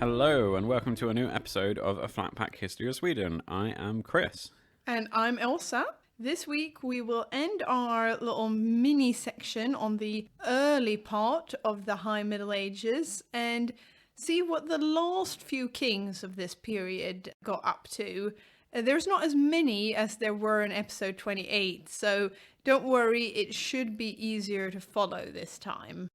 Hello and welcome to a new episode of A Flat Pack History of Sweden. I am Chris. And I'm Elsa. This week we will end our little mini section on the early part of the High Middle Ages and see what the last few kings of this period got up to. There's not as many as there were in episode 28, so don't worry, it should be easier to follow this time.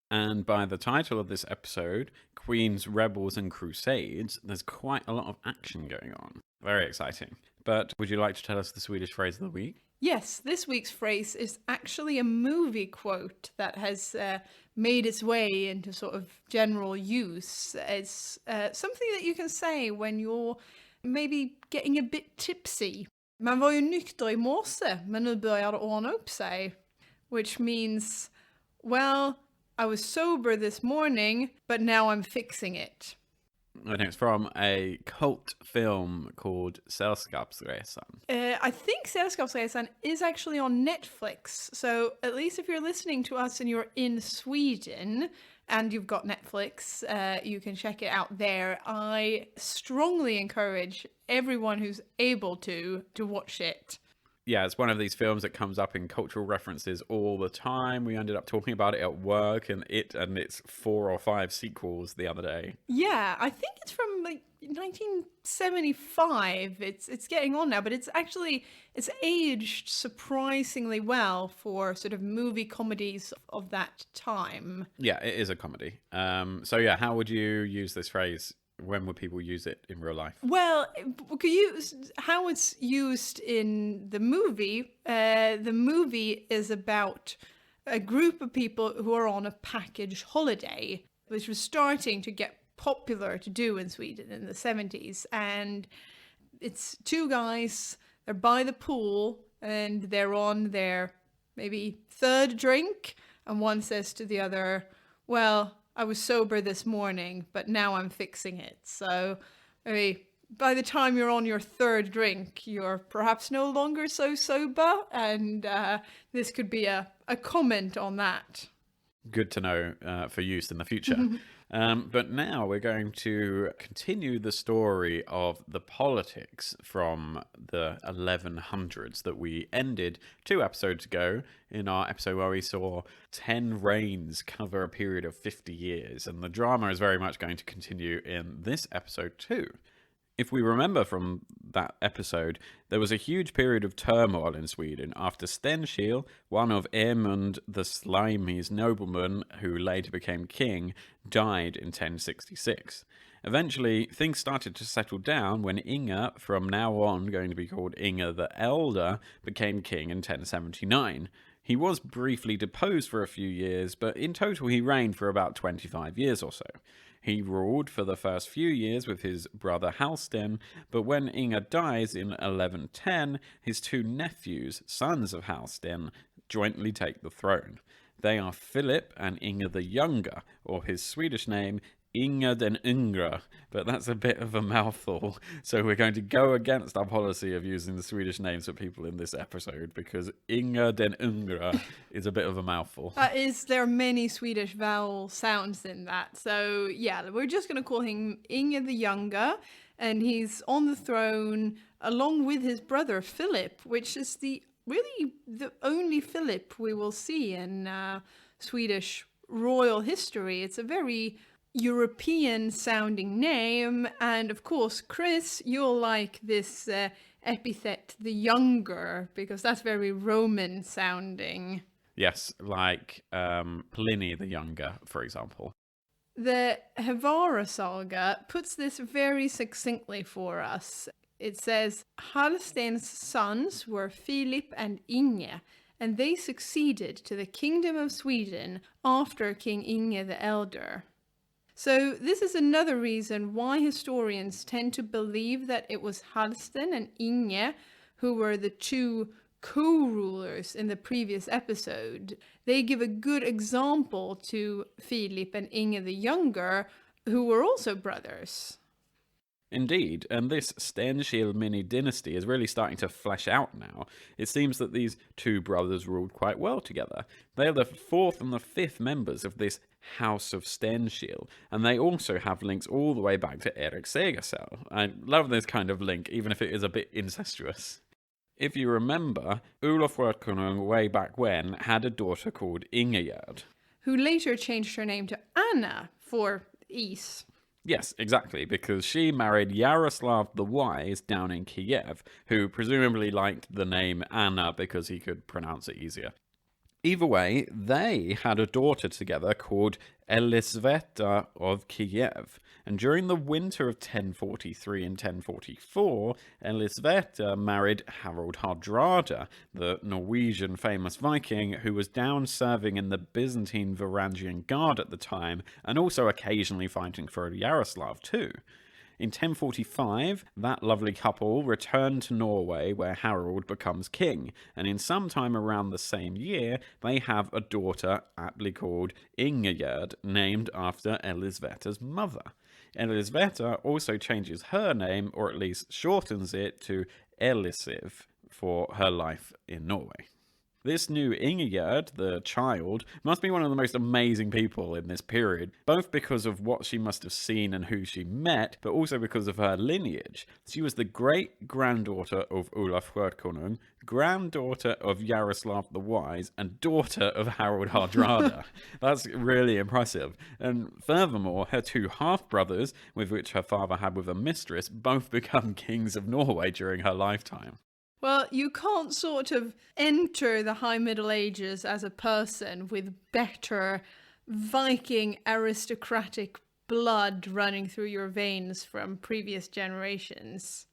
And by the title of this episode, Queens, Rebels and Crusades, there's quite a lot of action going on. Very exciting. But would you like to tell us the Swedish phrase of the week? Yes, this week's phrase is actually a movie quote that has made its way into sort of general use. It's something that you can say when you're maybe getting a bit tipsy. Man var ju nykter I morse, men nu börjar det ordna upp sig. Which means, well, I was sober this morning, but now I'm fixing it. And it's from a cult film called Sällskapsresan. I think Sällskapsresan is actually on Netflix. So at least if you're listening to us and you're in Sweden and you've got Netflix, you can check it out there. I strongly encourage everyone who's able to watch it. Yeah, it's one of these films that comes up in cultural references all the time. We ended up talking about it at work and its 4 or 5 sequels the other day. Yeah, I think it's from like 1975. It's getting on now, but it's aged surprisingly well for sort of movie comedies of that time. Yeah, it is a comedy. So yeah, how would you use this phrase? When would people use it in real life? Well, how it's used in the movie is about a group of people who are on a package holiday, which was starting to get popular to do in Sweden in the 70s. And it's 2 guys, they're by the pool, and they're on their maybe 3rd drink, and one says to the other, well, I was sober this morning, but now I'm fixing it. So by the time you're on your 3rd drink, you're perhaps no longer so sober. And this could be a comment on that. Good to know for use in the future. But now we're going to continue the story of the politics from the 1100s that we ended 2 episodes ago in our episode where we saw 10 reigns cover a period of 50 years. And the drama is very much going to continue in this episode too. If we remember from that episode, there was a huge period of turmoil in Sweden after Stenkil, one of Emund the Slimy's noblemen who later became king, died in 1066. Eventually, things started to settle down when Inge, from now on going to be called Inge the Elder, became king in 1079. He was briefly deposed for a few years, but in total he reigned for about 25 years or so. He ruled for the first few years with his brother Halsten, but when Inge dies in 1110, his 2 nephews, sons of Halsten, jointly take the throne. They are Filip and Inge the Younger, or his Swedish name, Inge den Yngre, but that's a bit of a mouthful, so we're going to go against our policy of using the Swedish names for people in this episode, because Inge den Yngre is a bit of a mouthful. There are many Swedish vowel sounds in that, so yeah, we're just going to call him Inge the Younger, and he's on the throne along with his brother Filip, which is really the only Filip we will see in Swedish royal history. It's a very European sounding name, and of course, Chris, you'll like this epithet, the Younger, because that's very Roman sounding. Yes, like Pliny the Younger, for example. The Hevara saga puts this very succinctly for us. It says, Halsten's sons were Filip and Inge, and they succeeded to the kingdom of Sweden after King Inge the Elder. So this is another reason why historians tend to believe that it was Halsten and Inge who were the 2 co-rulers in the previous episode. They give a good example to Filip and Inge the Younger, who were also brothers. Indeed, and this Stenkil mini-dynasty is really starting to flesh out now. It seems that these 2 brothers ruled quite well together. They are the 4th and the 5th members of this House of Stenkil, and they also have links all the way back to Erik Segersäll. I love this kind of link, even if it is a bit incestuous. If you remember, Olof Rödkonung way back when had a daughter called Ingegerd, who later changed her name to Anna for ease. Yes, exactly, because she married Yaroslav the Wise down in Kiev, who presumably liked the name Anna because he could pronounce it easier. Either way, they had a daughter together called Elisaveta of Kiev, and during the winter of 1043 and 1044, Elisaveta married Harald Hardrada, the Norwegian famous Viking who was down serving in the Byzantine Varangian Guard at the time, and also occasionally fighting for Yaroslav too. In 1045, that lovely couple returned to Norway where Harald becomes king, and in some time around the same year, they have a daughter aptly called Ingegerd, named after Elisaveta's mother. Elisaveta also changes her name, or at least shortens it, to Elisiv for her life in Norway. This new Ingegerd, the child, must be one of the most amazing people in this period, both because of what she must have seen and who she met, but also because of her lineage. She was the great-granddaughter of Olof Rödkonung, granddaughter of Yaroslav the Wise, and daughter of Harald Hardrada. That's really impressive. And furthermore, her two half-brothers, with which her father had with a mistress, both become kings of Norway during her lifetime. Well, you can't sort of enter the High Middle Ages as a person with better Viking aristocratic blood running through your veins from previous generations.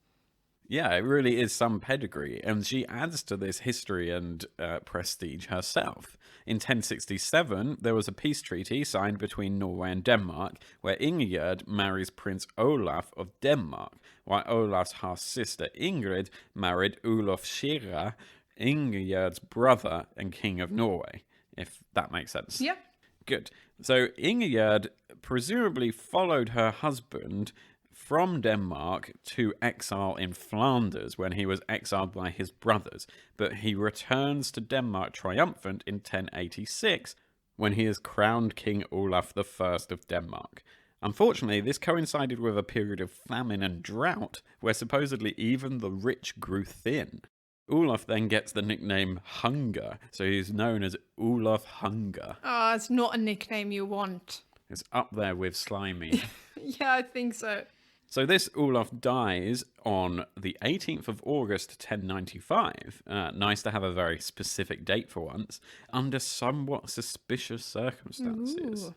Yeah, it really is some pedigree, and she adds to this history and prestige herself. In 1067, there was a peace treaty signed between Norway and Denmark, where Ingegerd marries Prince Olaf of Denmark, while Olaf's half-sister Ingrid married Olof Skirra, Ingegerd's brother and king of Norway, if that makes sense. Yep. Good. So Ingegerd presumably followed her husband from Denmark to exile in Flanders when he was exiled by his brothers, but he returns to Denmark triumphant in 1086 when he is crowned King Olaf I of Denmark. Unfortunately, this coincided with a period of famine and drought where supposedly even the rich grew thin. Olaf then gets the nickname Hunger, so he's known as Olaf Hunger. Ah, it's not a nickname you want. It's up there with Slimy. Yeah, I think so. So this Olaf dies on the 18th of August 1095. Nice to have a very specific date for once, under somewhat suspicious circumstances. Ooh.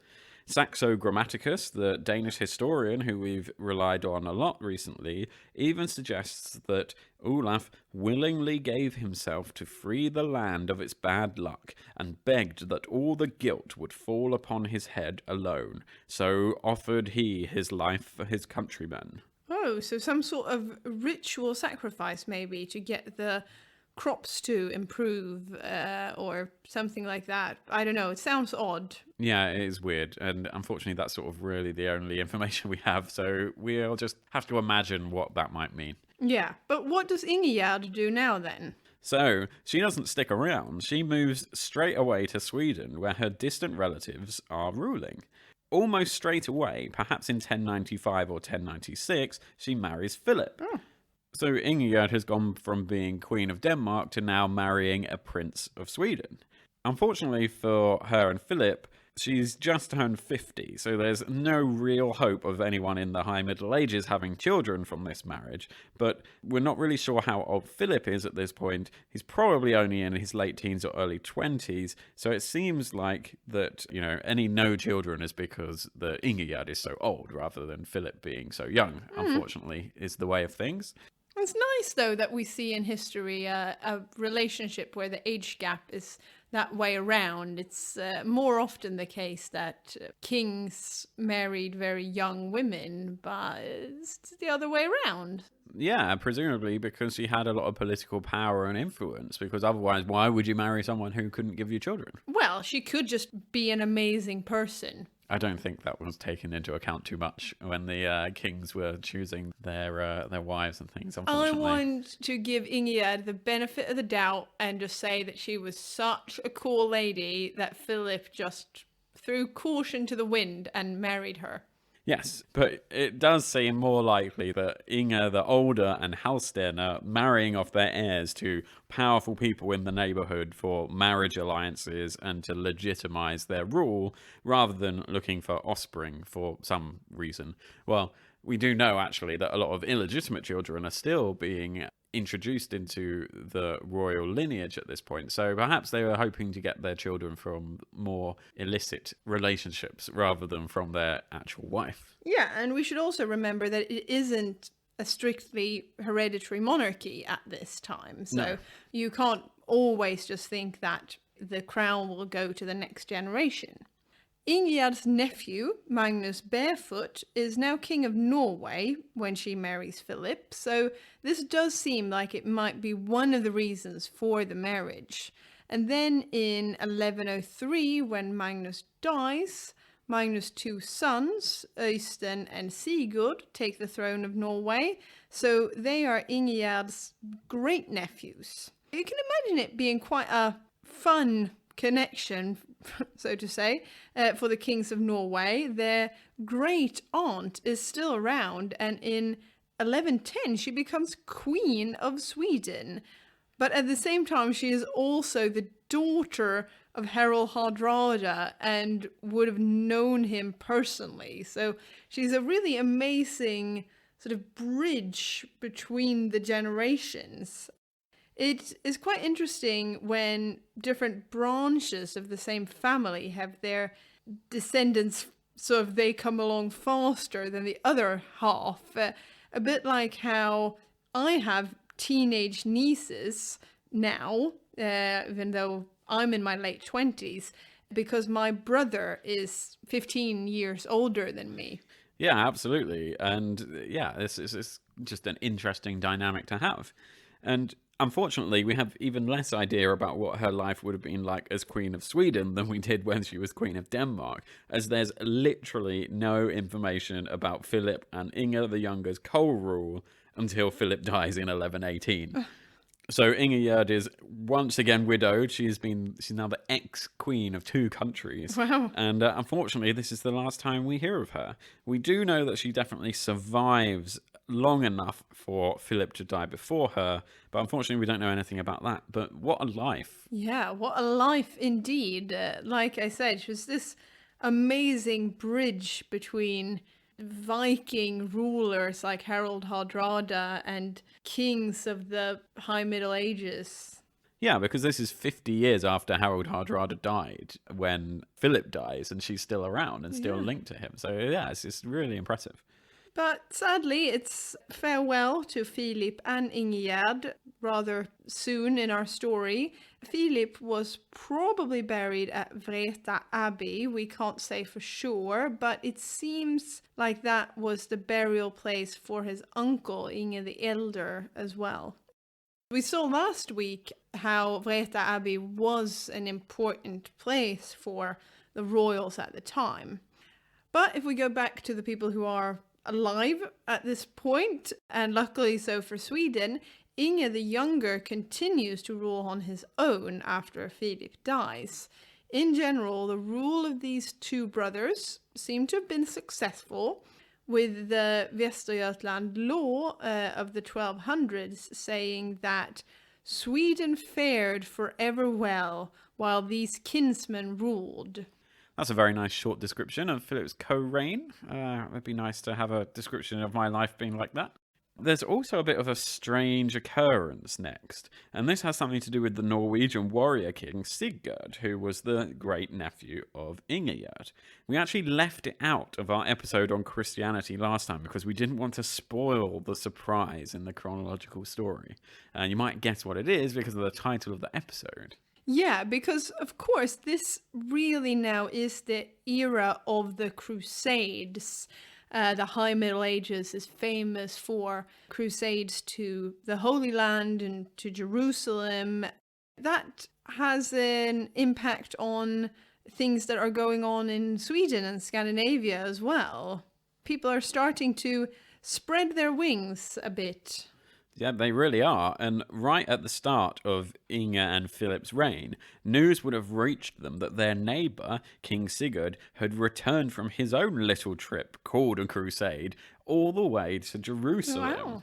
Saxo Grammaticus, the Danish historian who we've relied on a lot recently, even suggests that Olaf willingly gave himself to free the land of its bad luck and begged that all the guilt would fall upon his head alone. So offered he his life for his countrymen. Oh, so some sort of ritual sacrifice maybe to get the crops to improve or something like that. I don't know. It sounds odd. Yeah, it is weird. And unfortunately, that's sort of really the only information we have. So we'll just have to imagine what that might mean. Yeah, but what does Ingegerd do now then? So she doesn't stick around. She moves straight away to Sweden, where her distant relatives are ruling. Almost straight away, perhaps in 1095 or 1096, she marries Filip. Oh. So Ingegerd has gone from being Queen of Denmark to now marrying a Prince of Sweden. Unfortunately for her and Filip, she's just turned 50, so there's no real hope of anyone in the High Middle Ages having children from this marriage, but we're not really sure how old Filip is at this point. He's probably only in his late teens or early 20s, so it seems like that, any no children is because the Ingegerd is so old rather than Filip being so young, unfortunately, is the way of things. It's nice, though, that we see in history a relationship where the age gap is that way around. It's more often the case that kings married very young women, but it's the other way around. Yeah, presumably because she had a lot of political power and influence, because otherwise why would you marry someone who couldn't give you children? Well, she could just be an amazing person. I don't think that was taken into account too much when the kings were choosing their wives and things, unfortunately. I want to give Ingegerd the benefit of the doubt and just say that she was such a cool lady that Filip just threw caution to the wind and married her. Yes, but it does seem more likely that Inge the older and Halsten are marrying off their heirs to powerful people in the neighbourhood for marriage alliances and to legitimise their rule, rather than looking for offspring for some reason. Well, we do know actually that a lot of illegitimate children are still being introduced into the royal lineage at this point, so perhaps they were hoping to get their children from more illicit relationships rather than from their actual wife. Yeah, and we should also remember that it isn't a strictly hereditary monarchy at this time, so you can't always just think that the crown will go to the next generation. Ingegerd's nephew, Magnus Barefoot, is now king of Norway when she marries Filip, so this does seem like it might be one of the reasons for the marriage. And then in 1103, when Magnus dies, Magnus' two sons, Øystein and Sigurd, take the throne of Norway, so they are Ingegerd's great-nephews. You can imagine it being quite a fun connection, so to say, for the kings of Norway. Their great aunt is still around, and in 1110 she becomes Queen of Sweden. But at the same time, she is also the daughter of Harald Hardrada and would have known him personally. So she's a really amazing sort of bridge between the generations. It is quite interesting when different branches of the same family have their descendants, sort of they come along faster than the other half. A bit like how I have teenage nieces now, even though I'm in my late 20s, because my brother is 15 years older than me. Yeah, absolutely. And yeah, this is just an interesting dynamic to have. And unfortunately, we have even less idea about what her life would have been like as Queen of Sweden than we did when she was Queen of Denmark, as there's literally no information about Filip and Inge the Younger's co-rule until Filip dies in 1118. So Ingegerd is once again widowed. She's now the ex-queen of 2 countries. Wow. And unfortunately, this is the last time we hear of her. We do know that she definitely survives long enough for Filip to die before her, but unfortunately we don't know anything about that. But what a life. Yeah, what a life indeed. Like I said, she was this amazing bridge between Viking rulers like Harald Hardrada and kings of the High Middle Ages. Yeah, because this is 50 years after Harald Hardrada died when Filip dies, and she's still around and still linked to him. So yeah, it's just really impressive. But sadly, it's farewell to Filip and Ingegerd rather soon in our story. Filip was probably buried at Vreta Abbey. We can't say for sure, but it seems like that was the burial place for his uncle, Inge the Elder, as well. We saw last week how Vreta Abbey was an important place for the royals at the time. But if we go back to the people who are alive at this point, and luckily so for Sweden, Inge the Younger continues to rule on his own after Filip dies. In general, the rule of these 2 brothers seemed to have been successful, with the Västergötland law of the 1200s saying that Sweden fared forever well while these kinsmen ruled. That's a very nice short description of Filip's co-reign. It'd be nice to have a description of my life being like that. There's also a bit of a strange occurrence next, and this has something to do with the Norwegian warrior king Sigurd, who was the great-nephew of Ingegerd. We actually left it out of our episode on Christianity last time because we didn't want to spoil the surprise in the chronological story. And you might guess what it is because of the title of the episode. Yeah, because of course this really now is the era of the Crusades. The High Middle Ages is famous for crusades to the Holy Land and to Jerusalem. That has an impact on things that are going on in Sweden and Scandinavia as well. People are starting to spread their wings a bit. Yeah, they really are. And right at the start of Inge and Filip's reign, news would have reached them that their neighbour, King Sigurd, had returned from his own little trip, called a crusade, all the way to Jerusalem. Wow.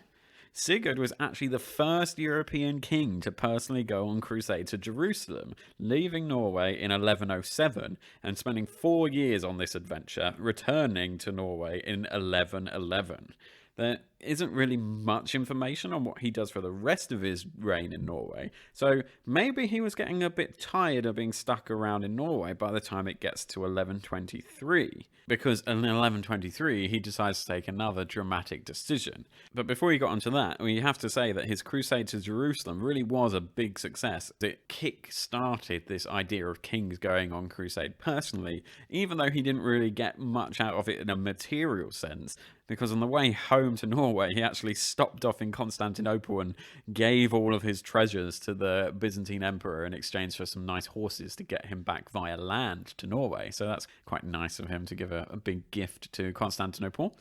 Sigurd was actually the first European king to personally go on crusade to Jerusalem, leaving Norway in 1107 and spending 4 years on this adventure, returning to Norway in 1111. There isn't really much information on what he does for the rest of his reign in Norway, so maybe he was getting a bit tired of being stuck around in Norway by the time it gets to 1123, because in 1123 he decides to take another dramatic decision. But before he got onto that, we have to say that his crusade to Jerusalem really was a big success. It kick-started this idea of kings going on crusade personally, even though he didn't really get much out of it in a material sense, because on the way home to Norway, he actually stopped off in Constantinople and gave all of his treasures to the Byzantine emperor in exchange for some nice horses to get him back via land to Norway. So that's quite nice of him to give a big gift to Constantinople.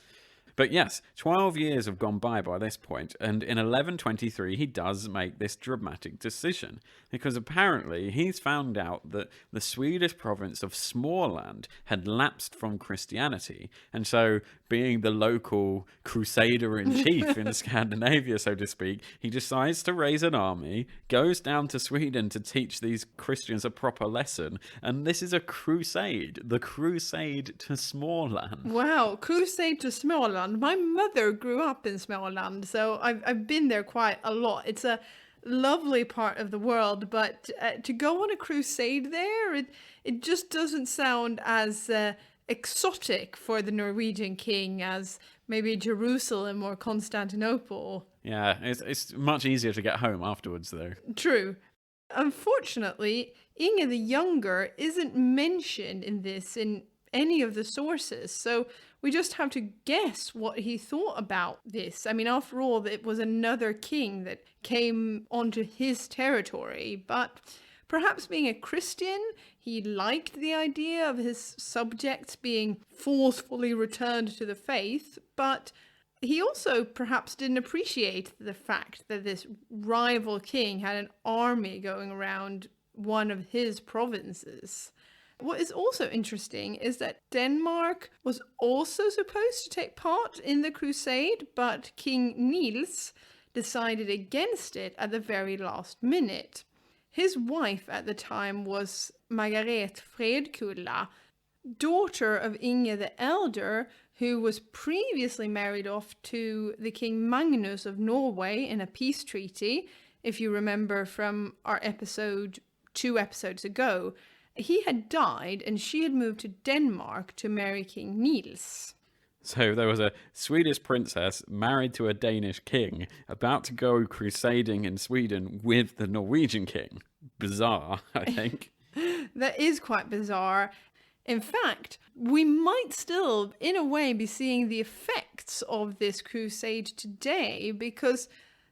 But yes, 12 years have gone by this point, and in 1123 he does make this dramatic decision, because apparently he's found out that the Swedish province of Småland had lapsed from Christianity, and so being the local crusader-in-chief in Scandinavia, so to speak, he decides to raise an army, goes down to Sweden to teach these Christians a proper lesson, and this is a crusade, the Crusade to Småland. Wow, crusade to Småland. My mother grew up in Småland, so I've been there quite a lot. It's a lovely part of the world, but to go on a crusade there, it just doesn't sound as exotic for the Norwegian king as maybe Jerusalem or Constantinople. Yeah, it's much easier to get home afterwards, though. True. Unfortunately, Inge the Younger isn't mentioned in any of the sources, so we just have to guess what he thought about this. I mean, after all, it was another king that came onto his territory, but perhaps being a Christian, he liked the idea of his subjects being forcefully returned to the faith, but he also perhaps didn't appreciate the fact that this rival king had an army going around one of his provinces. What is also interesting is that Denmark was also supposed to take part in the crusade, but King Niels decided against it at the very last minute. His wife at the time was Margaret Fredkulla, daughter of Inge the Elder, who was previously married off to the King Magnus of Norway in a peace treaty, if you remember from our episode 2 episodes ago. He had died and she had moved to Denmark to marry King Niels. So there was a Swedish princess married to a Danish king about to go crusading in Sweden with the Norwegian king. Bizarre, I think. That is quite bizarre. In fact, we might still, in a way, be seeing the effects of this crusade today, because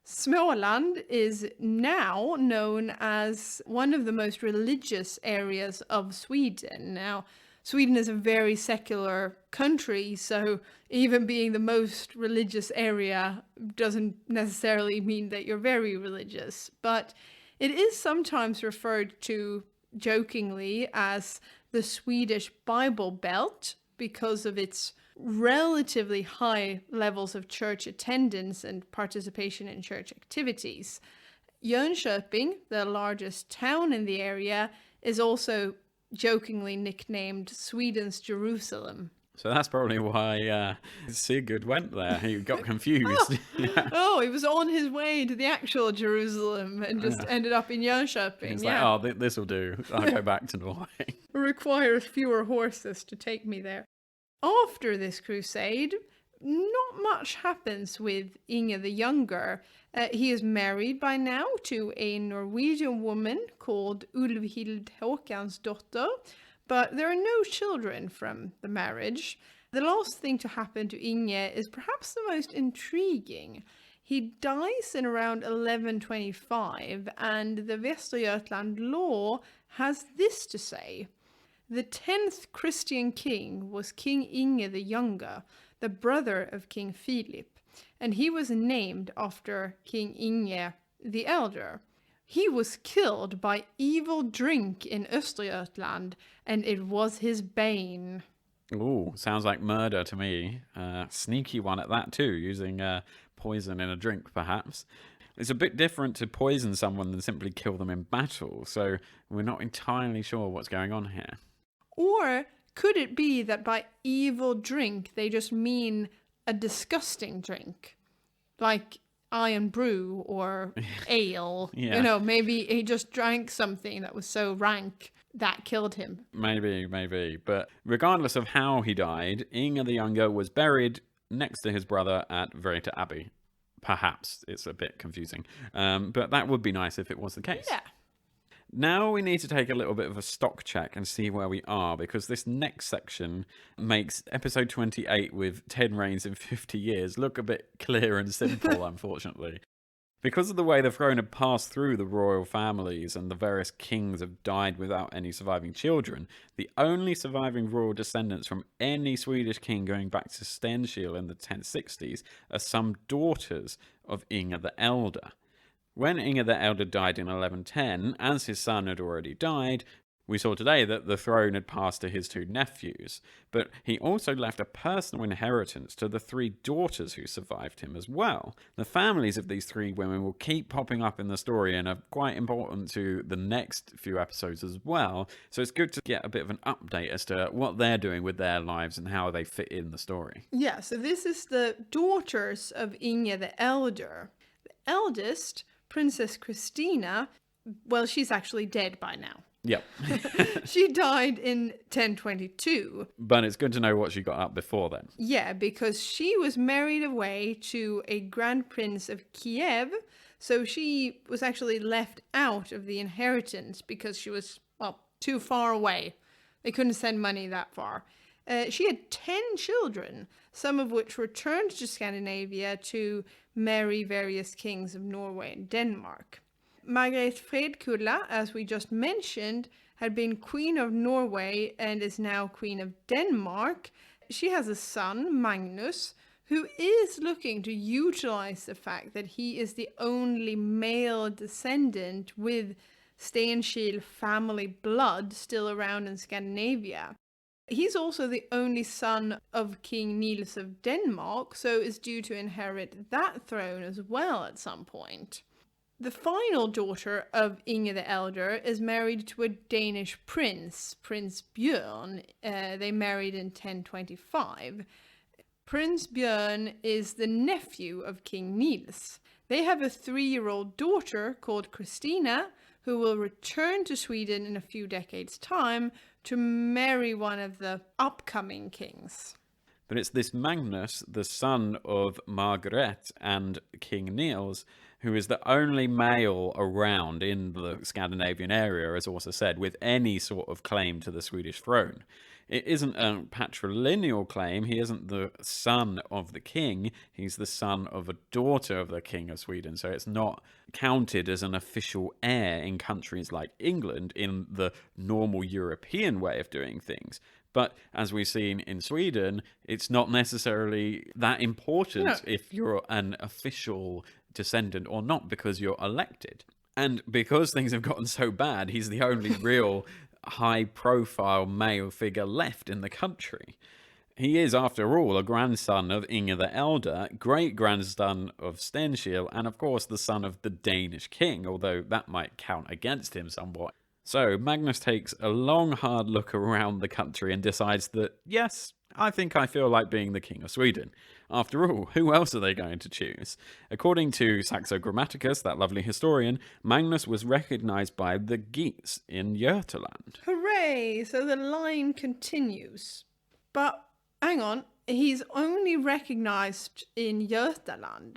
Småland is now known as one of the most religious areas of Sweden. Now, Sweden is a very secular country, so even being the most religious area doesn't necessarily mean that you're very religious. But it is sometimes referred to jokingly as the Swedish Bible Belt because of its relatively high levels of church attendance and participation in church activities. Jönköping, the largest town in the area, is also jokingly nicknamed Sweden's Jerusalem. So that's probably why Sigurd went there. He got confused. Oh, he was on his way to the actual Jerusalem and just ended up in Jönköping. He's like, oh, this will do. I'll go back to Norway. Requires fewer horses to take me there. After this crusade, not much happens with Inge the Younger. He is married by now to a Norwegian woman called Ulvhild Håkansdotter, but there are no children from the marriage. The last thing to happen to Inge is perhaps the most intriguing. He dies in around 1125, and the Västergötland law has this to say. The 10th Christian king was King Inge the Younger, the brother of King Filip. and he was named after King Inge the Elder. He was killed by evil drink in Östergötland, and it was his bane. Ooh, sounds like murder to me. Sneaky one at that too, using poison in a drink perhaps. It's a bit different to poison someone than simply kill them in battle, so we're not entirely sure what's going on here. Or could it be that by evil drink they just mean a disgusting drink? Like iron brew or ale. Yeah. You know, maybe he just drank something that was so rank that killed him. Maybe. But regardless of how he died, Inge the Younger was buried next to his brother at Vreta Abbey. Perhaps. It's a bit confusing. But that would be nice if it was the case. Yeah. Now we need to take a little bit of a stock check and see where we are, because this next section makes episode 28 with 10 reigns in 50 years look a bit clear and simple, unfortunately. Because of the way the throne had passed through the royal families and the various kings have died without any surviving children, the only surviving royal descendants from any Swedish king going back to Stenkil in the 1060s are some daughters of Inge the Elder. When Inge the Elder died in 1110, as his son had already died, we saw today that the throne had passed to his two nephews, but he also left a personal inheritance to the three daughters who survived him as well. The families of these three women will keep popping up in the story and are quite important to the next few episodes as well, so it's good to get a bit of an update as to what they're doing with their lives and how they fit in the story. Yeah, so this is the daughters of Inge the Elder. The eldest, Princess Christina, well, she's actually dead by now. Yep. She died in 1022. But it's good to know what she got up before then. Yeah, because she was married away to a Grand Prince of Kiev, so she was actually left out of the inheritance because she was, well, too far away. They couldn't send money that far. She had 10 children, some of which returned to Scandinavia to marry various kings of Norway and Denmark. Margaret Fredkulla, as we just mentioned, had been Queen of Norway and is now Queen of Denmark. She has a son, Magnus, who is looking to utilize the fact that he is the only male descendant with Stenkil family blood still around in Scandinavia. He's also the only son of King Niels of Denmark, so is due to inherit that throne as well at some point. The final daughter of Inge the Elder is married to a Danish prince, Prince Björn. They married in 1025. Prince Björn is the nephew of King Niels. They have a 3-year-old daughter called Christina, who will return to Sweden in a few decades' time to marry one of the upcoming kings. But it's this Magnus, the son of Margaret and King Niels, who is the only male around in the Scandinavian area, as also said, with any sort of claim to the Swedish throne. It isn't a patrilineal claim. He isn't the son of the king. He's the son of a daughter of the king of Sweden. So it's not counted as an official heir in countries like England in the normal European way of doing things. But as we've seen in Sweden, it's not necessarily that important if you're an official descendant or not, because you're elected. And because things have gotten so bad, he's the only real high-profile male figure left in the country. He is, after all, a grandson of Inge the Elder, great-grandson of Stenkil, and of course the son of the Danish king, although that might count against him somewhat. So Magnus takes a long, hard look around the country and decides that, yes, I think I feel like being the king of Sweden. After all, who else are they going to choose? According to Saxo Grammaticus, that lovely historian, Magnus was recognised by the Geats in Götaland. Hooray! So the line continues. But, hang on, he's only recognised in Götaland.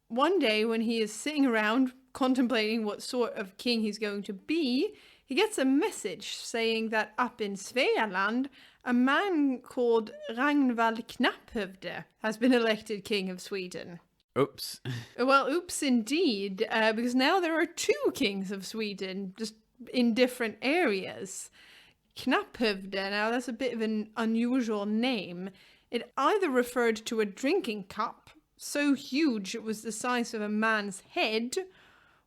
One day when he is sitting around contemplating what sort of king he's going to be, he gets a message saying that up in Svealand, a man called Ragnvald Knapphövde has been elected king of Sweden. Oops. Well, oops indeed, because now there are 2 kings of Sweden, just in different areas. Knapphövde, now that's a bit of an unusual name. It either referred to a drinking cup, so huge it was the size of a man's head,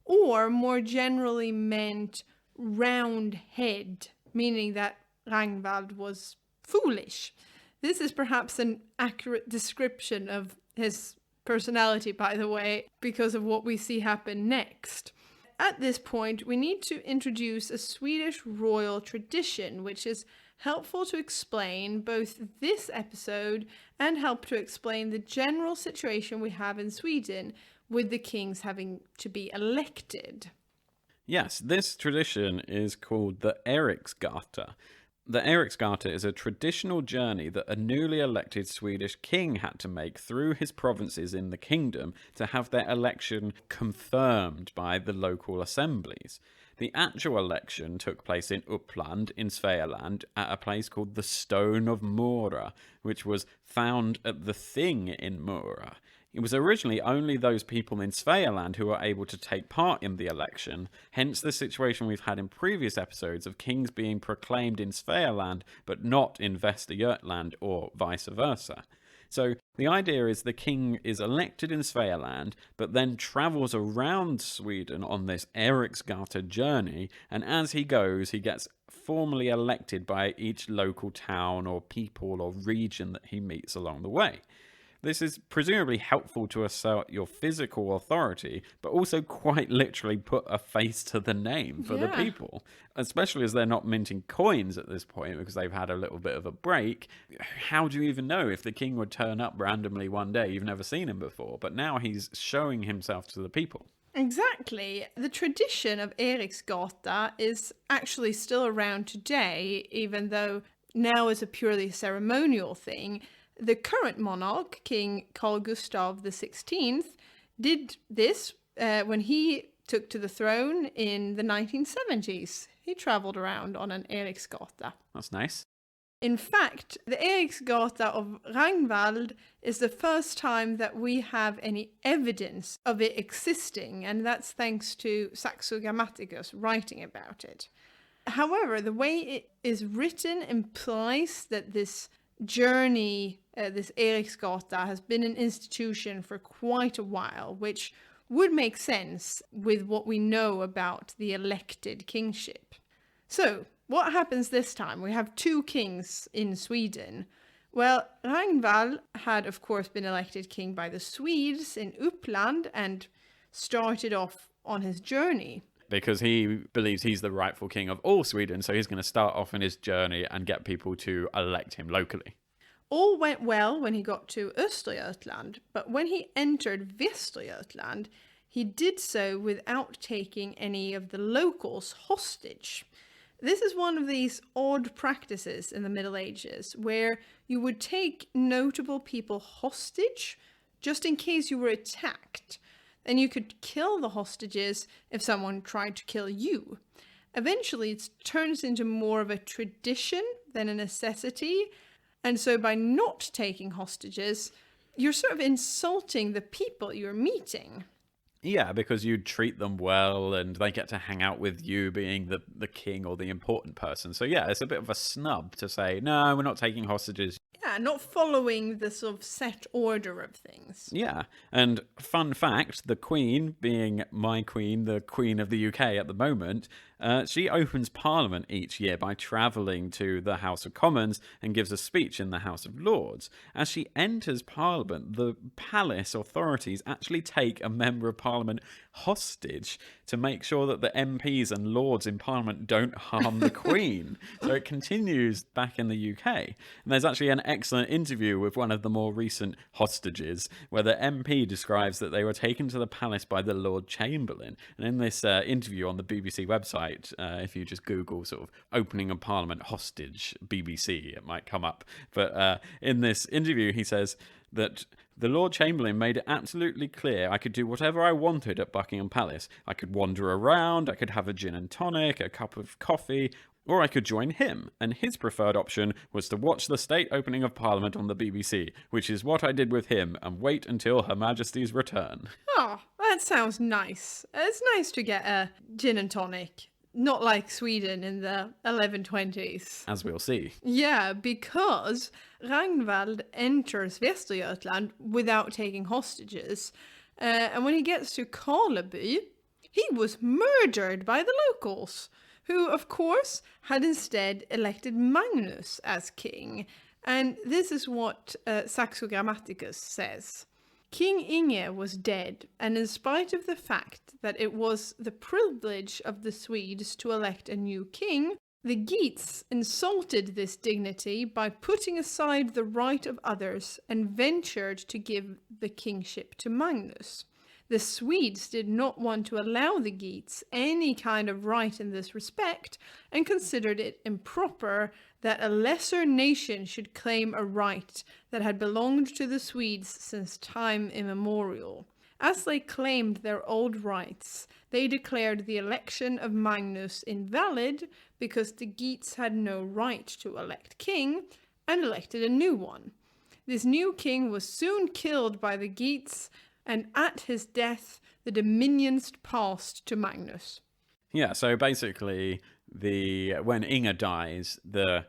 or more generally meant round head, meaning that Ragnvald was foolish. This is perhaps an accurate description of his personality, by the way, because of what we see happen next. At this point, we need to introduce a Swedish royal tradition, which is helpful to explain both this episode and help to explain the general situation we have in Sweden with the kings having to be elected. Yes, this tradition is called the Eriksgata. The Eriksgata is a traditional journey that a newly elected Swedish king had to make through his provinces in the kingdom to have their election confirmed by the local assemblies. The actual election took place in Uppland in Svealand at a place called the Stone of Mora, which was found at the Thing in Mora. It was originally only those people in Svealand who were able to take part in the election, hence the situation we've had in previous episodes of kings being proclaimed in Svealand but not in Västergötland or vice versa. So the idea is the king is elected in Svealand but then travels around Sweden on this Eriksgata journey, and as he goes he gets formally elected by each local town or people or region that he meets along the way. This is presumably helpful to assert your physical authority, but also quite literally put a face to the name for the people, especially as they're not minting coins at this point because they've had a little bit of a break. How do you even know if the king would turn up randomly one day? You've never seen him before, but now he's showing himself to the people. Exactly. The tradition of Eriksgata is actually still around today, even though now it's a purely ceremonial thing. The current monarch, King Carl Gustaf XVI, did this when he took to the throne in the 1970s. He travelled around on an Eriksgata. That's nice. In fact, the Eriksgata of Ragnvald is the first time that we have any evidence of it existing, and that's thanks to Saxo Grammaticus writing about it. However, the way it is written implies that this journey, this Eriksgata, has been an institution for quite a while, which would make sense with what we know about the elected kingship. So, what happens this time? We have two kings in Sweden. Well, Ragnvald had, of course, been elected king by the Swedes in Uppland and started off on his journey. Because he believes he's the rightful king of all Sweden, so he's going to start off on his journey and get people to elect him locally. All went well when he got to Östergötland, but when he entered Västergötland, he did so without taking any of the locals hostage. This is one of these odd practices in the Middle Ages, where you would take notable people hostage just in case you were attacked. Then you could kill the hostages if someone tried to kill you. Eventually, it turns into more of a tradition than a necessity. And so by not taking hostages, you're sort of insulting the people you're meeting. Yeah, because you treat them well and they get to hang out with you being the king or the important person. So yeah, it's a bit of a snub to say, no, we're not taking hostages. Yeah, not following the sort of set order of things. Yeah, and fun fact, the Queen, being my Queen, the Queen of the UK at the moment, she opens Parliament each year by travelling to the House of Commons and gives a speech in the House of Lords. As she enters Parliament, the palace authorities actually take a member of Parliament hostage to make sure that the MPs and Lords in Parliament don't harm the Queen. So it continues back in the UK. And there's actually an excellent interview with one of the more recent hostages where the MP describes that they were taken to the palace by the Lord Chamberlain. And in this interview on the BBC website, if you just Google sort of opening of Parliament hostage BBC, it might come up. But in this interview, he says that the Lord Chamberlain made it absolutely clear I could do whatever I wanted at Buckingham Palace. I could wander around, I could have a gin and tonic, a cup of coffee, or I could join him, and his preferred option was to watch the state opening of Parliament on the BBC, which is what I did with him, and wait until Her Majesty's return. Oh, that sounds nice. It's nice to get a gin and tonic not like Sweden in the 1120s. As we'll see. Yeah, because Ragnvald enters Västergötland without taking hostages. And when he gets to Karleby, he was murdered by the locals, who, of course, had instead elected Magnus as king. And this is what Saxo Grammaticus says. King Inge was dead, and in spite of the fact that it was the privilege of the Swedes to elect a new king, the Geats insulted this dignity by putting aside the right of others and ventured to give the kingship to Magnus. The Swedes did not want to allow the Geats any kind of right in this respect and considered it improper that a lesser nation should claim a right that had belonged to the Swedes since time immemorial. As they claimed their old rights, they declared the election of Magnus invalid because the Geats had no right to elect king and elected a new one. This new king was soon killed by the Geats, and at his death, the dominions passed to Magnus. Yeah, so basically, when Inge dies, the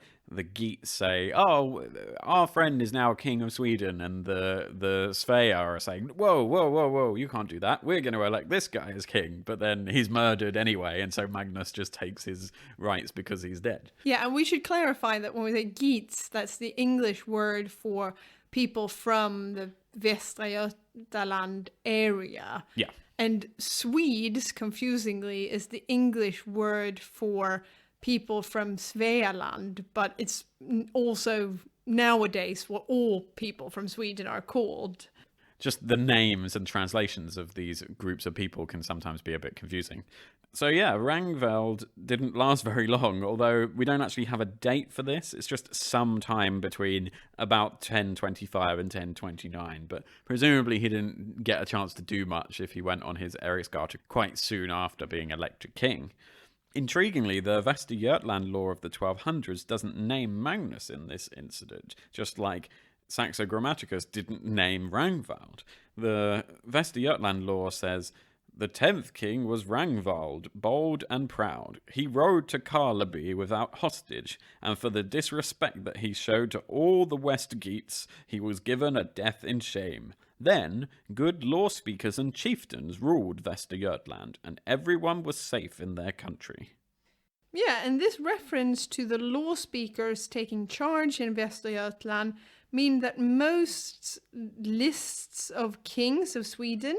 Geats say, "Oh, our friend is now king of Sweden," and the Svea are saying, "Whoa, you can't do that. We're going to elect this guy as king." But then he's murdered anyway, and so Magnus just takes his rights because he's dead. Yeah, and we should clarify that when we say Geats, that's the English word for people from the Västra Götaland area. Yeah. And Swedes, confusingly, is the English word for people from Svealand, but it's also nowadays what all people from Sweden are called. Just the names and translations of these groups of people can sometimes be a bit confusing. So yeah, Ragnvald didn't last very long, although we don't actually have a date for this. It's just some time between about 1025 and 1029, but presumably he didn't get a chance to do much if he went on his Eriksgata quite soon after being elected king. Intriguingly, the Västergötland law of the 1200s doesn't name Magnus in this incident, just like Saxo Grammaticus didn't name Ragnvald. The Västergötland law says, "The 10th king was Ragnvald, bold and proud. He rode to Karleby without hostage, and for the disrespect that he showed to all the West Geats, he was given a death in shame. Then, good law speakers and chieftains ruled Västergötland, and everyone was safe in their country." Yeah, and this reference to the law speakers taking charge in Västergötland mean that most lists of kings of Sweden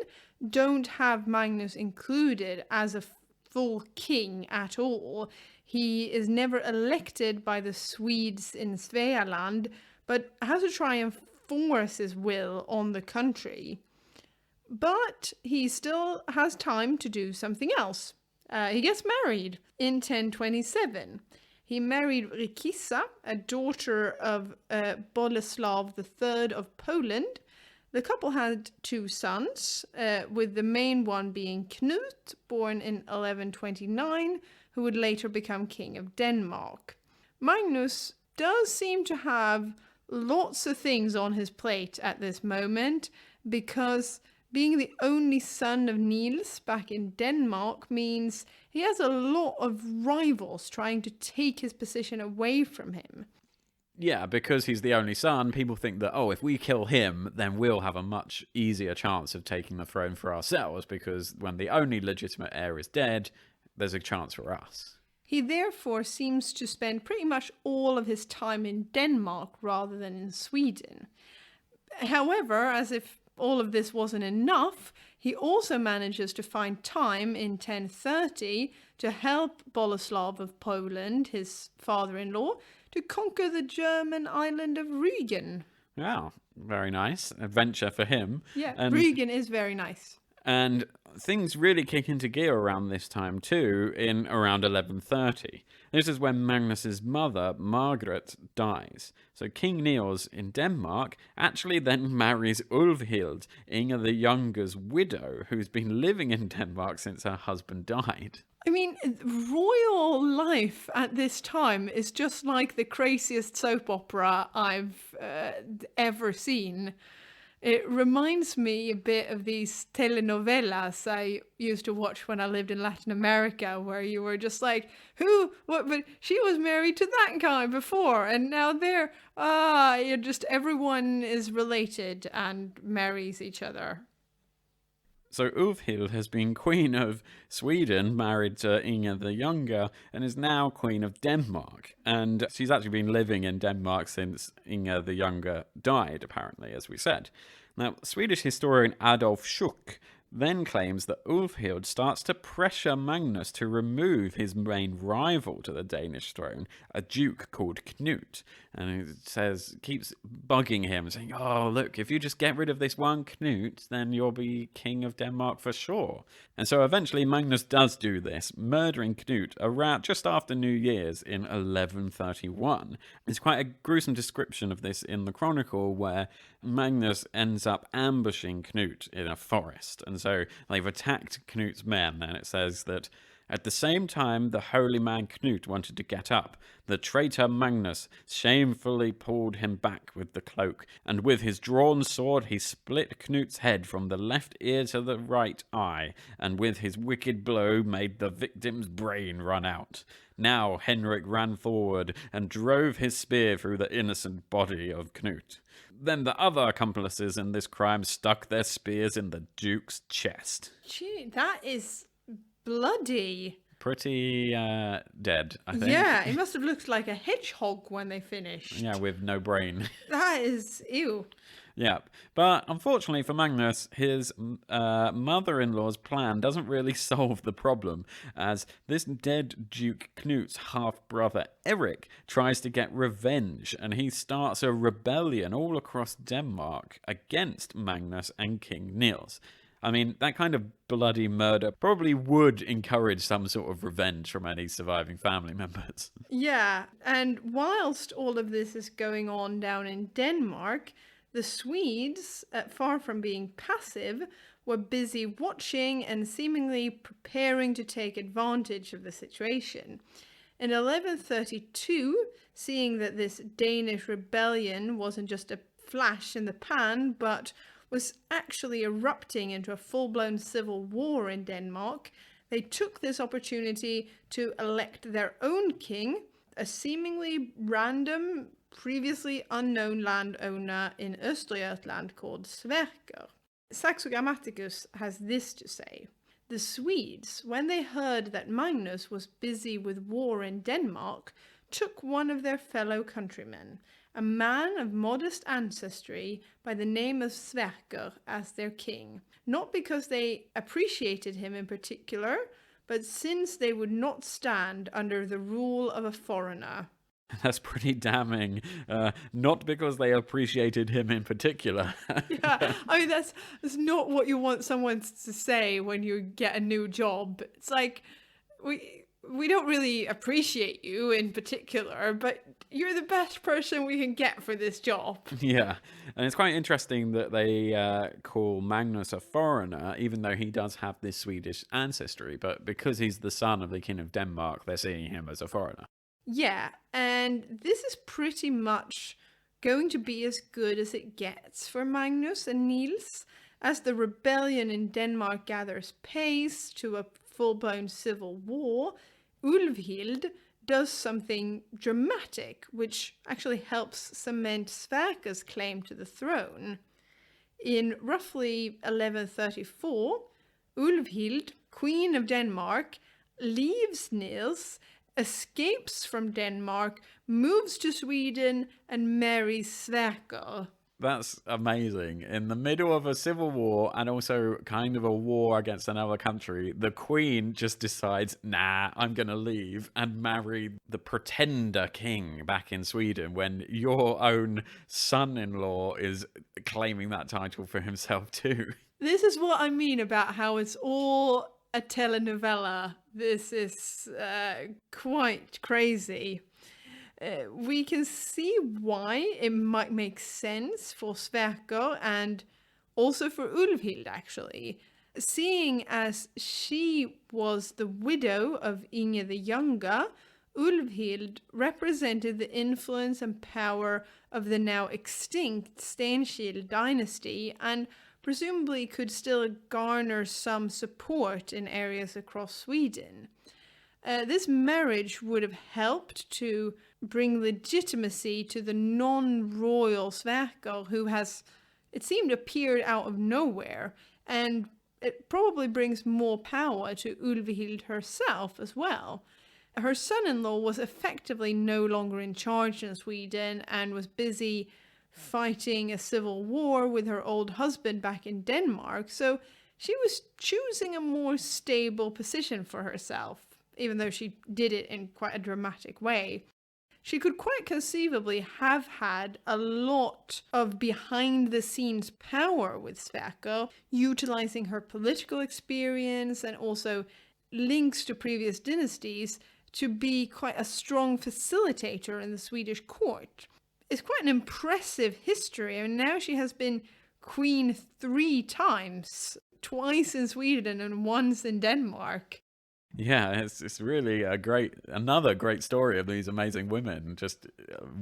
don't have Magnus included as a full king at all. He is never elected by the Swedes in Svealand, but has to try and force his will on the country. But he still has time to do something else. He gets married in 1027. He married Rikissa, a daughter of Boleslav III of Poland. The couple had 2 sons, with the main one being Knut, born in 1129, who would later become king of Denmark. Magnus does seem to have lots of things on his plate at this moment, because being the only son of Niels back in Denmark means he has a lot of rivals trying to take his position away from him. Yeah, because he's the only son, people think that, if we kill him, then we'll have a much easier chance of taking the throne for ourselves, because when the only legitimate heir is dead, there's a chance for us. He therefore seems to spend pretty much all of his time in Denmark rather than in Sweden. However, as if all of this wasn't enough, he also manages to find time in 1030 to help Boleslav of Poland, his father-in-law, to conquer the German island of Rügen. Wow, very nice. Adventure for him. Yeah, Rügen is very nice. And things really kick into gear around this time too, in around 1130. This is when Magnus's mother, Margaret, dies. So King Niels in Denmark actually then marries Ulvhild, Inge the Younger's widow, who's been living in Denmark since her husband died. I mean, royal life at this time is just like the craziest soap opera I've ever seen. It reminds me a bit of these telenovelas I used to watch when I lived in Latin America, where you were just like, who, what, but she was married to that guy before, and now you're just, everyone is related and marries each other. So Ulfhild has been Queen of Sweden, married to Inge the Younger, and is now Queen of Denmark. And she's actually been living in Denmark since Inge the Younger died, apparently, as we said. Now, Swedish historian Adolf Schuck then claims that Ulfhild starts to pressure Magnus to remove his main rival to the Danish throne, a duke called Knut. And he keeps bugging him, saying, oh, look, if you just get rid of this one Knut, then you'll be king of Denmark for sure. And so eventually Magnus does do this, murdering Knut around just after New Year's in 1131. It's quite a gruesome description of this in the Chronicle, where Magnus ends up ambushing Knut in a forest. And so they've attacked Knut's men, and it says that at the same time the holy man Knut wanted to get up, the traitor Magnus shamefully pulled him back with the cloak, and with his drawn sword he split Knut's head from the left ear to the right eye, and with his wicked blow made the victim's brain run out. Now Henrik ran forward and drove his spear through the innocent body of Knut. Then the other accomplices in this crime stuck their spears in the Duke's chest. Gee, that is bloody. Pretty dead, I think. Yeah, it must have looked like a hedgehog when they finished. Yeah, with no brain. That is, ew. Yeah, but unfortunately for Magnus, his mother-in-law's plan doesn't really solve the problem, as this dead Duke Knut's half-brother Erik tries to get revenge, and he starts a rebellion all across Denmark against Magnus and King Niels. I mean, that kind of bloody murder probably would encourage some sort of revenge from any surviving family members. Yeah, and whilst all of this is going on down in Denmark, the Swedes, far from being passive, were busy watching and seemingly preparing to take advantage of the situation. In 1132, seeing that this Danish rebellion wasn't just a flash in the pan, but was actually erupting into a full-blown civil war in Denmark, they took this opportunity to elect their own king, a seemingly random, previously unknown landowner in Östergötland called Sverker. Saxo Grammaticus has this to say: the Swedes, when they heard that Magnus was busy with war in Denmark, took one of their fellow countrymen, a man of modest ancestry by the name of Sverker, as their king, not because they appreciated him in particular, but since they would not stand under the rule of a foreigner. That's pretty damning. Not because they appreciated him in particular. Yeah, I mean, that's not what you want someone to say when you get a new job. It's like, we don't really appreciate you in particular, but you're the best person we can get for this job. Yeah, and it's quite interesting that they call Magnus a foreigner, even though he does have this Swedish ancestry, but because he's the son of the King of Denmark, they're seeing him as a foreigner. Yeah, and this is pretty much going to be as good as it gets for Magnus and Niels, as the rebellion in Denmark gathers pace to a full-blown civil war. Ulfhild does something dramatic, which actually helps cement Sverker's claim to the throne. In roughly 1134, Ulfhild, Queen of Denmark, leaves Niels, escapes from Denmark, moves to Sweden, and marries Sverker. That's amazing. In the middle of a civil war and also kind of a war against another country, the queen just decides, nah, I'm going to leave and marry the pretender king back in Sweden when your own son-in-law is claiming that title for himself too. This is what I mean about how it's all a telenovela. This is quite crazy. We can see why it might make sense for Sverker and also for Ulfhild, actually. Seeing as she was the widow of Inge the Younger, Ulfhild represented the influence and power of the now extinct Stenkil dynasty, and presumably could still garner some support in areas across Sweden. This marriage would have helped to bring legitimacy to the non-royal Sverker, who has, it seemed, appeared out of nowhere, and it probably brings more power to Ulvhild herself as well. Her son-in-law was effectively no longer in charge in Sweden and was busy fighting a civil war with her old husband back in Denmark, so she was choosing a more stable position for herself, even though she did it in quite a dramatic way. She could quite conceivably have had a lot of behind-the-scenes power with Sverker, utilizing her political experience and also links to previous dynasties to be quite a strong facilitator in the Swedish court. It's quite an impressive history. I mean, now she has been queen 3 times, twice in Sweden and once in Denmark. Yeah, it's really another great story of these amazing women just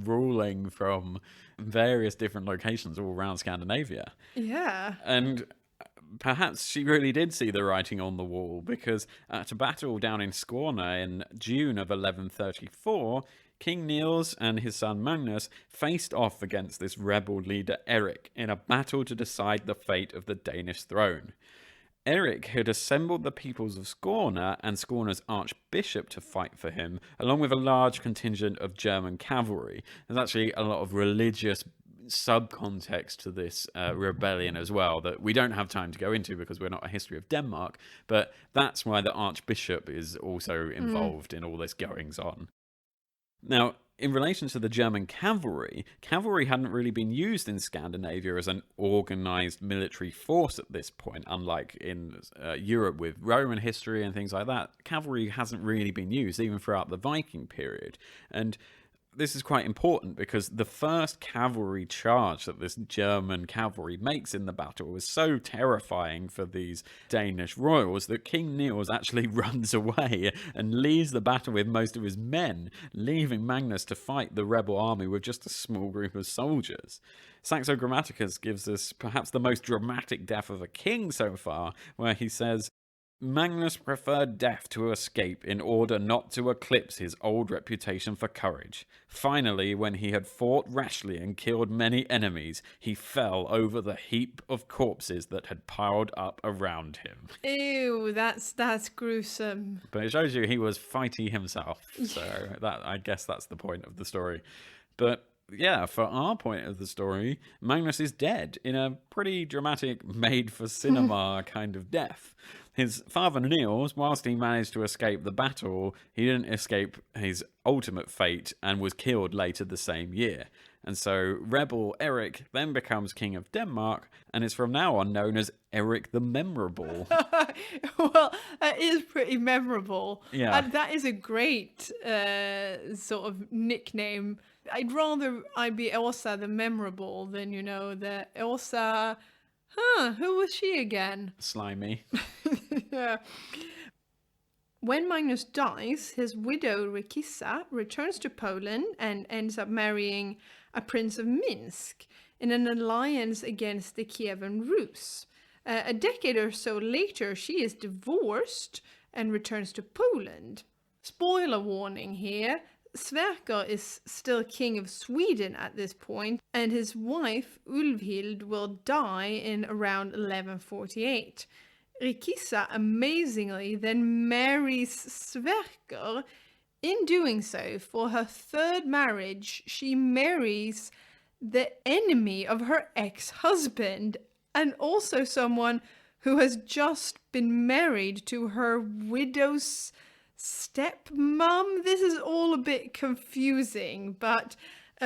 ruling from various different locations all around Scandinavia. Yeah. And perhaps she really did see the writing on the wall, because at a battle down in Skåne in June of 1134, King Niels and his son Magnus faced off against this rebel leader Erik in a battle to decide the fate of the Danish throne. Erik had assembled the peoples of Skåne and Skåne's archbishop to fight for him, along with a large contingent of German cavalry. There's actually a lot of religious subcontext to this rebellion as well that we don't have time to go into because we're not a history of Denmark, but that's why the archbishop is also involved in all this goings on. Now, in relation to the German cavalry hadn't really been used in Scandinavia as an organized military force at this point, unlike in Europe with Roman history and things like that. Cavalry hasn't really been used even throughout the Viking period. And this is quite important because the first cavalry charge that this German cavalry makes in the battle was so terrifying for these Danish royals that King Niels actually runs away and leaves the battle with most of his men, leaving Magnus to fight the rebel army with just a small group of soldiers. Saxo Grammaticus gives us perhaps the most dramatic death of a king so far, where he says, Magnus preferred death to escape in order not to eclipse his old reputation for courage. Finally, when he had fought rashly and killed many enemies, he fell over the heap of corpses that had piled up around him. Ew, that's gruesome. But it shows you he was fighty himself, so I guess that's the point of the story. But yeah, for our point of the story, Magnus is dead in a pretty dramatic, made-for-cinema kind of death. His father Niels, whilst he managed to escape the battle, he didn't escape his ultimate fate and was killed later the same year. And so rebel Erik then becomes king of Denmark and is from now on known as Erik the Memorable. Well, that is pretty memorable. Yeah. And that is a great sort of nickname. I'd rather I'd be Elsa the Memorable than, the Elsa... who was she again? Slimy. Yeah. When Magnus dies, his widow Rikissa returns to Poland and ends up marrying a prince of Minsk in an alliance against the Kievan Rus. A decade or so later, she is divorced and returns to Poland. Spoiler warning here. Sverker is still king of Sweden at this point, and his wife Ulvhild will die in around 1148. Rikissa amazingly then marries Sverker. In doing so, for her third marriage, she marries the enemy of her ex-husband, and also someone who has just been married to her widow's stepmom. This is all a bit confusing, but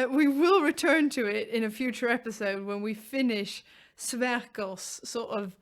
we will return to it in a future episode when we finish Sverker's sort of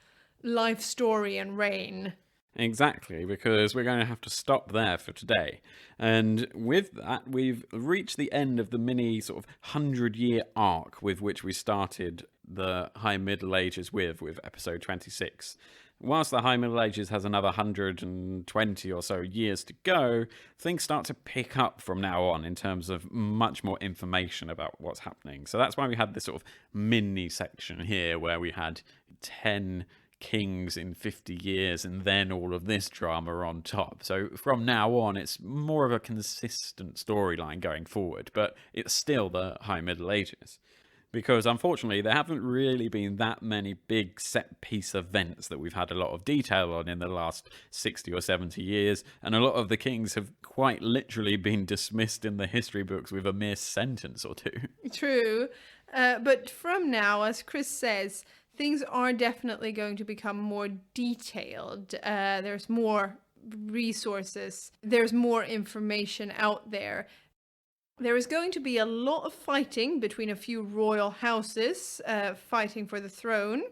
life story and reign. Exactly, because we're going to have to stop there for today. And with that, we've reached the end of the mini sort of 100-year arc with which we started the High Middle Ages with episode 26. whilst the High Middle Ages has another 120 or so years to go, things start to pick up from now on in terms of much more information about what's happening. So that's why we had this sort of mini section here where we had 10 kings in 50 years and then all of this drama on top. So from now on, it's more of a consistent storyline going forward, but it's still the High Middle Ages. Because unfortunately, there haven't really been that many big set-piece events that we've had a lot of detail on in the last 60 or 70 years, and a lot of the kings have quite literally been dismissed in the history books with a mere sentence or two. True. But from now, as Chris says, things are definitely going to become more detailed. There's more resources. There's more information out there. There is going to be a lot of fighting between a few royal houses fighting for the throne.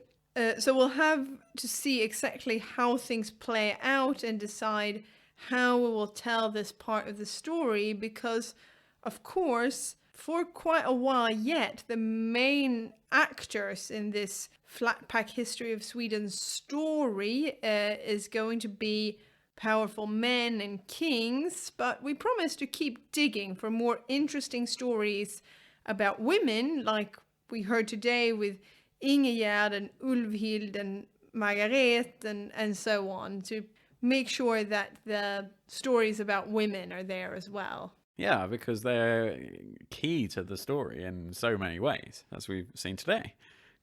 So we'll have to see exactly how things play out and decide how we will tell this part of the story because, of course, for quite a while yet, the main actors in this flat pack history of Sweden story is going to be powerful men and kings, but we promise to keep digging for more interesting stories about women, like we heard today with Ingegerd and Ulvhild and Margaret and so on, to make sure that the stories about women are there as well. Yeah, because they're key to the story in so many ways, as we've seen today.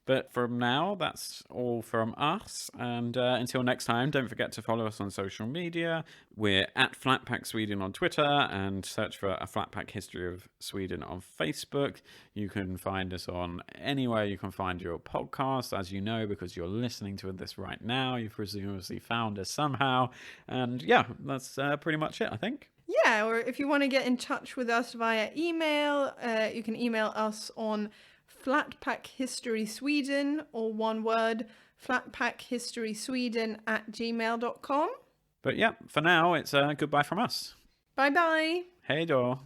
But from now, that's all from us. And until next time, don't forget to follow us on social media. We're at Flatpack Sweden on Twitter and search for A Flatpack History of Sweden on Facebook. You can find us on anywhere you can find your podcast, as you know, because you're listening to this right now. You've presumably found us somehow. And yeah, that's pretty much it, I think. Yeah, or if you want to get in touch with us via email, you can email us on flatpackhystorysweden, or one word, flatpackhystorysweden@gmail.com. But yeah, for now, it's goodbye from us. Bye bye. Hej då.